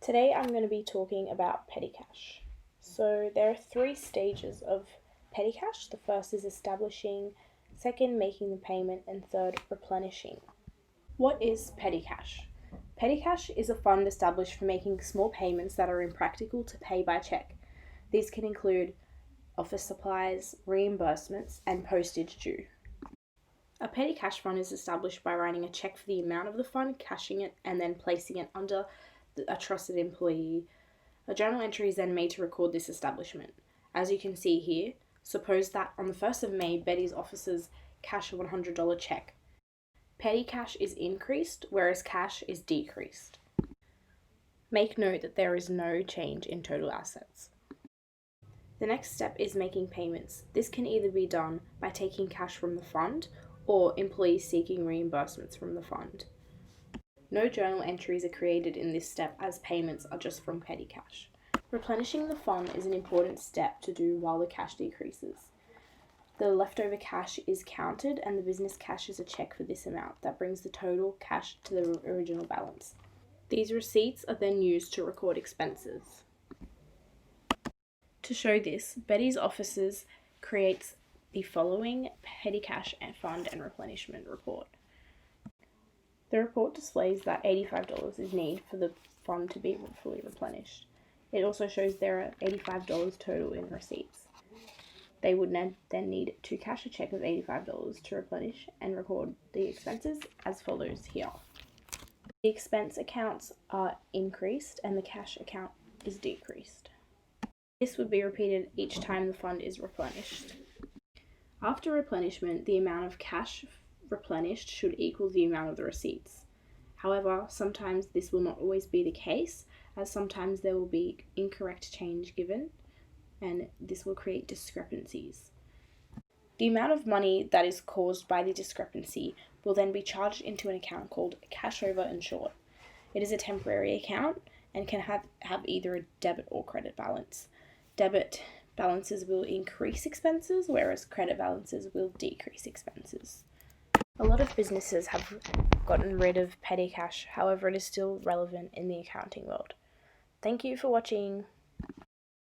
Today I'm going to be talking about petty cash. So there are three stages of petty cash. The first is establishing, second making the payment, and third replenishing. What is petty cash? Petty cash is a fund established for making small payments that are impractical to pay by check. These can include office supplies, reimbursements, and postage due. A petty cash fund is established by writing a check for the amount of the fund, cashing it, and then placing it under a trusted employee. A journal entry is then made to record this establishment. As you can see here, suppose that on the 1st of May, Betty's officers cash a $100 check. Petty cash is increased, whereas cash is decreased. Make note that there is no change in total assets. The next step is making payments. This can either be done by taking cash from the fund or employees seeking reimbursements from the fund. No journal entries are created in this step as payments are just from petty cash. Replenishing the fund is an important step to do while the cash decreases. The leftover cash is counted and the business cashes a check for this amount. That brings the total cash to the original balance. These receipts are then used to record expenses. To show this, Betty's officers creates the following petty cash and fund and replenishment report. The report displays that $85 is needed for the fund to be fully replenished. It also shows there are $85 total in receipts. They would then need to cash a check of $85 to replenish and record the expenses as follows here. The expense accounts are increased and the cash account is decreased. This would be repeated each time the fund is replenished. After replenishment, the amount of cash replenished should equal the amount of the receipts. However, sometimes this will not always be the case, as sometimes there will be incorrect change given, and this will create discrepancies. The amount of money that is caused by the discrepancy will then be charged into an account called cash over insured. It is a temporary account and can have either a debit or credit balance. Debit balances will increase expenses, whereas credit balances will decrease expenses. A lot of businesses have gotten rid of petty cash, however, it is still relevant in the accounting world. Thank you for watching.